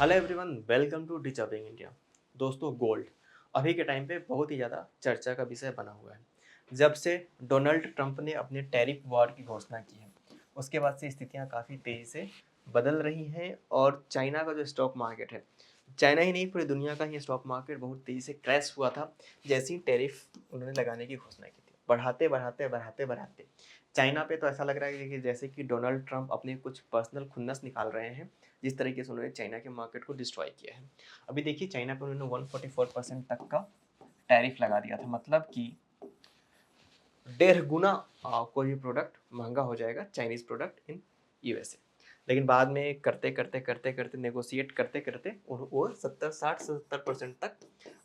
Hello everyone, welcome to डिचअपिंग India. दोस्तों, gold अभी के टाइम पे बहुत ही ज़्यादा चर्चा का विषय बना हुआ है। जब से डोनाल्ड ट्रंप ने अपने टैरिफ वॉर की घोषणा की है, उसके बाद से स्थितियां काफ़ी तेज़ी से बदल रही हैं। और चाइना का जो स्टॉक मार्केट है, चाइना ही नहीं पूरी दुनिया का ही स्टॉक मार्केट बहुत तेज़ी से क्रैश हुआ था जैसे ही टैरिफ उन्होंने लगाने की घोषणा की थी। बढ़ाते बढ़ाते बढ़ाते बढ़ाते चाइना पे तो ऐसा लग रहा है कि जैसे कि डोनाल्ड ट्रंप अपने कुछ पर्सनल खुन्नस निकाल रहे हैं, जिस तरीके से उन्होंने चाइना के मार्केट को डिस्ट्रॉय किया है। अभी देखिए, चाइना पे उन्होंने 144% तक का टैरिफ लगा दिया था, मतलब कि 1.5 गुना कोई भी प्रोडक्ट महंगा हो जाएगा, चाइनीज प्रोडक्ट इन यूएसए। लेकिन बाद में करते करते करते करते नेगोशिएट करते करते वो 70 60 70% तक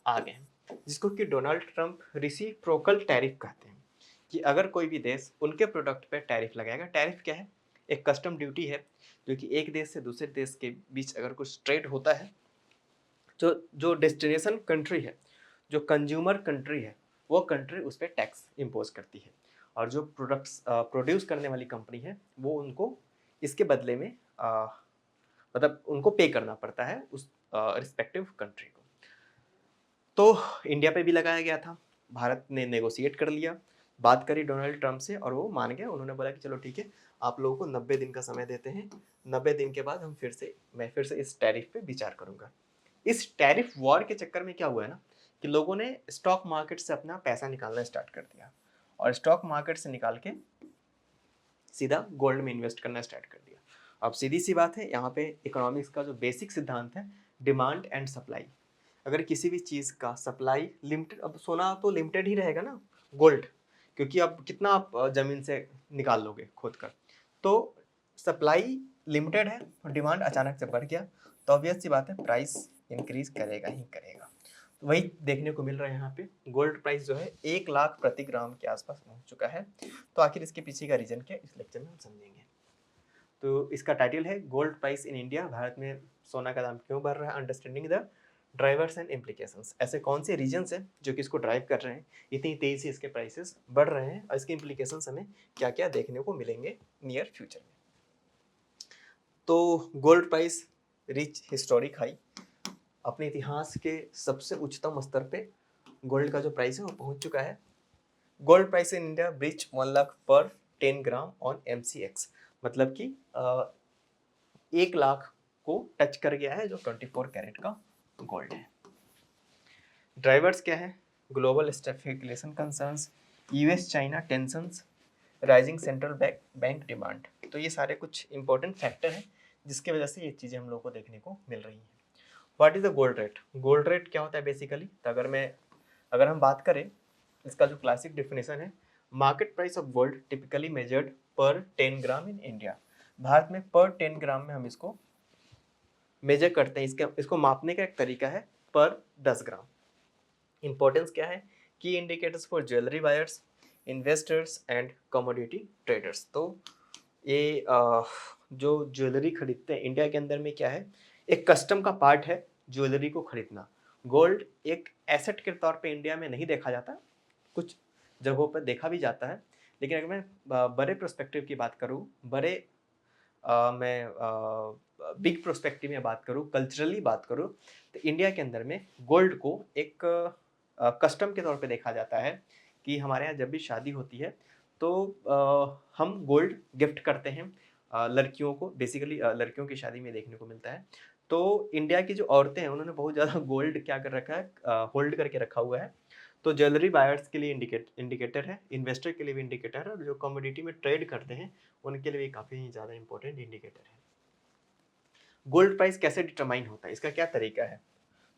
आ गए हैं, जिसको कि डोनाल्ड ट्रंप रिसिप्रोकल टैरिफ कहते हैं। कि अगर कोई भी देश उनके प्रोडक्ट पे टैरिफ लगाएगा, टैरिफ क्या है? एक कस्टम ड्यूटी है, जो कि एक देश से दूसरे देश के बीच अगर कुछ ट्रेड होता है, जो जो डेस्टिनेशन कंट्री है, जो कंज्यूमर कंट्री है, वो कंट्री उस पर टैक्स इम्पोज करती है। और जो प्रोडक्ट्स प्रोड्यूस करने वाली कंपनी है, वो उनको इसके बदले में मतलब उनको पे करना पड़ता है उस रिस्पेक्टिव कंट्री को। तो इंडिया पे भी लगाया गया था। भारत ने नेगोशिएट कर लिया, बात करी डोनाल्ड ट्रंप से और वो मान गए। उन्होंने बोला कि चलो ठीक है, आप लोगों को 90 दिन का समय देते हैं। 90 दिन के बाद मैं फिर से इस टैरिफ पे विचार करूंगा। इस टैरिफ वॉर के चक्कर में क्या हुआ है ना, कि लोगों ने स्टॉक मार्केट से अपना पैसा निकालना स्टार्ट कर दिया, और स्टॉक मार्केट से निकाल के सीधा गोल्ड में इन्वेस्ट करना स्टार्ट कर दिया। अब सीधी सी बात है, यहाँ पे इकोनॉमिक्स का जो बेसिक सिद्धांत है, डिमांड एंड सप्लाई। अगर किसी भी चीज़ का सप्लाई लिमिटेड, अब सोना तो लिमिटेड ही रहेगा ना, गोल्ड, क्योंकि अब कितना आप ज़मीन से निकाल लोगे खोद कर। तो सप्लाई लिमिटेड है और डिमांड अचानक से बढ़ गया, तो ऑब्वियस सी बात है, प्राइस इंक्रीज करेगा ही करेगा। तो वही देखने को मिल रहा है। यहाँ पे गोल्ड प्राइस जो है 1 लाख प्रति ग्राम के आसपास पहुंच चुका है। तो आखिर इसके पीछे का रीजन क्या, इस लेक्चर में हम समझेंगे। तो इसका टाइटल है gold price in India, Bharat में सोना का दाम क्यों बढ़ रहा है, understanding the drivers and implications. ऐसे कौन से रीजन्स हैं जो कि इसको ड्राइव कर रहे हैं, इतनी तेजी से इसके प्राइसेस बढ़ रहे हैं, और इसके इम्प्लीकेशंस हमें क्या क्या देखने को मिलेंगे नियर फ्यूचर में। तो gold price rich historic high, अपने इतिहास के सबसे उच्चतम स्तर पे गोल्ड का जो प्राइस है वो पहुंच चुका है। Gold price in India breach 1 lakh पर 10 ग्राम ऑन MCX, मतलब कि 1 लाख को टच कर गया है, जो 24 कैरेट का गोल्ड है। ड्राइवर्स क्या है? Global speculation concerns, US China tensions, rising central bank demand. तो ये सारे कुछ इंपॉर्टेंट फैक्टर हैं जिसकी वजह से ये चीज़ें हम लोग को देखने को मिल रही हैं। What is the gold rate? Gold rate क्या होता है बेसिकली? तो अगर हम बात करें, इसका जो क्लासिक डेफिनेशन है, market price of gold typically measured पर 10 ग्राम इन इंडिया। भारत में पर 10 ग्राम में हम इसको मेजर करते हैं। इसको मापने का एक तरीका है पर 10 ग्राम। इंपॉर्टेंस क्या है? की indicators for jewellery buyers, investors and commodity traders. तो ये जो ज्वेलरी खरीदते हैं इंडिया के अंदर में, क्या है, एक कस्टम का पार्ट है ज्वेलरी को खरीदना। गोल्ड एक एसेट के तौर पे इंडिया में नहीं देखा जाता, कुछ जगहों पर देखा भी जाता है। लेकिन अगर मैं बड़े प्रोस्पेक्टिव की बात करूँ, मैं बिग प्रोस्पेक्टिव में बात करूँ, कल्चरली बात करूँ, तो इंडिया के अंदर में गोल्ड को एक कस्टम के तौर पे देखा जाता है। कि हमारे यहाँ जब भी शादी होती है तो हम गोल्ड गिफ्ट करते हैं लड़कियों को। बेसिकली लड़कियों की शादी में देखने को मिलता है। तो इंडिया की जो औरतें हैं, उन्होंने बहुत ज़्यादा गोल्ड क्या कर रखा है, होल्ड करके रखा हुआ है। तो ज्वेलरी बायर्स के लिए इंडिकेटर है, इन्वेस्टर के लिए भी इंडिकेटर है, और जो कमोडिटी में ट्रेड करते हैं उनके लिए भी काफ़ी ज़्यादा इंपॉर्टेंट इंडिकेटर है। गोल्ड प्राइस कैसे डिटरमाइन होता है, इसका क्या तरीका है?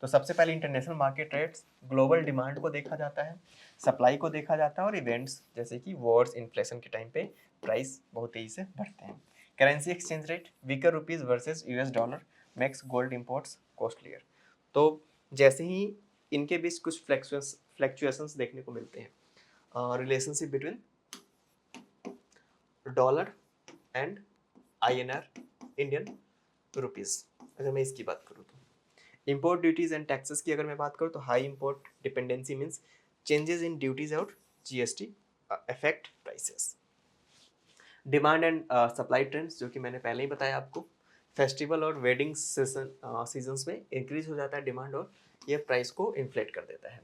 तो सबसे पहले international market rates, global demand को देखा जाता है, सप्लाई को देखा जाता है, और इवेंट्स जैसे कि वॉर्स, इन्फ्लेशन के टाइम पे प्राइस बहुत तेजी से बढ़ते हैं। Currency exchange rate, weaker rupees versus US dollar makes gold imports costlier. तो जैसे ही इनके बीच कुछ फ्लैक्चुएशंस देखने को मिलते हैं, relationship between dollar and INR, Indian rupees, अगर मैं इसकी बात करूँ तो इंपोर्ट ड्यूटीज एंड टैक्सेस की अगर मैं बात करूँ, तो high import dependency means changes in duties और GST affect prices. Demand and supply trends, जो कि मैंने पहले ही बताया आपको। फेस्टिवल और वेडिंग सीजन्स में इंक्रीज हो जाता है डिमांड और ये प्राइस को इन्फ्लेट कर देता है।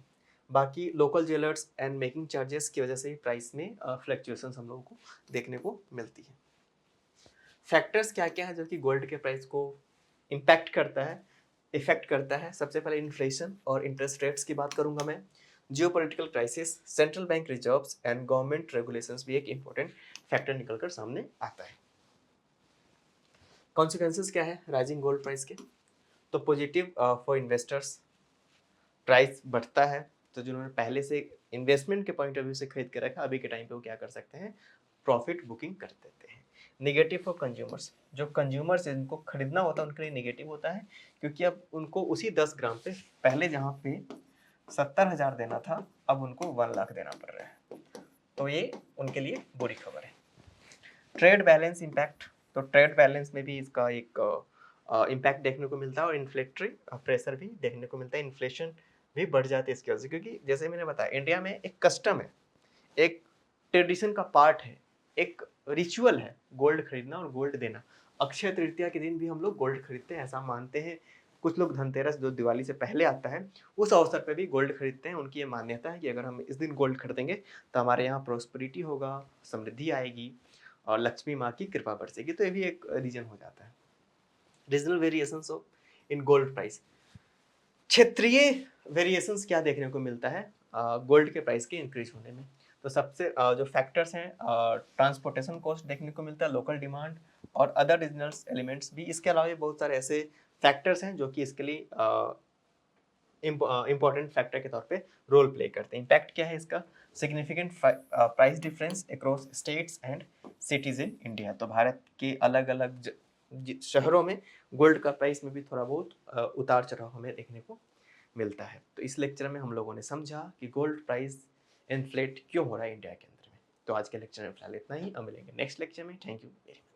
बाकी local jewellers and making charges की वजह से ही प्राइस में फ्लक्चुएशंस हम लोगों को देखने को मिलती है। फैक्टर्स क्या क्या है जो कि गोल्ड के प्राइस को इम्पैक्ट करता है, इफेक्ट करता है? सबसे पहले इन्फ्लेशन और इंटरेस्ट रेट्स की बात करूंगा मैं। Geopolitical crisis, central bank reserves and government regulations भी एक इंपॉर्टेंट फैक्टर निकलकर सामने आता है। कॉन्सिक्वेंसेस क्या है राइजिंग गोल्ड प्राइस के? तो पॉजिटिव फॉर इन्वेस्टर्स, प्राइस बढ़ता है तो जिन्होंने पहले से इन्वेस्टमेंट के पॉइंट ऑफ व्यू से खरीद के रखा, अभी के टाइम पे वो क्या कर सकते हैं, प्रॉफिट बुकिंग कर देते हैं। नेगेटिव फॉर कंज्यूमर्स, जो कंज्यूमर्स जिनको खरीदना होता है उनके लिए नेगेटिव होता है, क्योंकि अब उनको उसी 10 ग्राम पे पहले जहाँ पे 70,000 देना था अब उनको 1 लाख देना पड़ रहा है, तो ये उनके लिए बुरी खबर है। ट्रेड बैलेंस इम्पैक्ट, तो ट्रेड बैलेंस में भी इसका एक इम्पैक्ट देखने को मिलता है और इन्फ्लेटरी प्रेशर भी देखने को मिलता है, इन्फ्लेशन भी बढ़ जाती है इसकी वजह से, क्योंकि जैसे मैंने बताया इंडिया में एक कस्टम है, एक ट्रेडिशन का पार्ट है, एक रिचुअल है गोल्ड खरीदना और गोल्ड देना। अक्षय तृतीया के दिन भी हम लोग गोल्ड खरीदते हैं, ऐसा मानते हैं। कुछ लोग धनतेरस जो दिवाली से पहले आता है उस अवसर पर भी गोल्ड खरीदते हैं। उनकी ये मान्यता है कि अगर हम इस दिन गोल्ड खरीदेंगे तो हमारे यहाँ प्रोस्पेरिटी होगा, समृद्धि आएगी और लक्ष्मी माँ की कृपा बरसेगी। तो ये भी एक रीजन हो जाता है। Regional variations of in gold price, क्षेत्रीय वेरिएशंस क्या देखने को मिलता है गोल्ड के प्राइस के इंक्रीज होने में? तो सबसे जो फैक्टर्स हैं, ट्रांसपोर्टेशन कॉस्ट देखने को मिलता है, लोकल डिमांड और अदर रीजनल एलिमेंट्स भी। इसके अलावा भी बहुत सारे ऐसे फैक्टर्स हैं जो कि इसके लिए इम्पॉर्टेंट फैक्टर के तौर पे रोल प्ले करते हैं। इम्पैक्ट क्या है इसका? Significant price difference across states and cities in India, तो भारत के अलग अलग शहरों में गोल्ड का प्राइस में भी थोड़ा बहुत उतार चढ़ाव हमें देखने को मिलता है। तो इस लेक्चर में हम लोगों ने समझा कि गोल्ड प्राइस इन्फ्लेट क्यों हो रहा है इंडिया के अंदर में। तो आज के लेक्चर में फिलहाल इतना ही, अब मिलेंगे नेक्स्ट लेक्चर में। Thank you very much.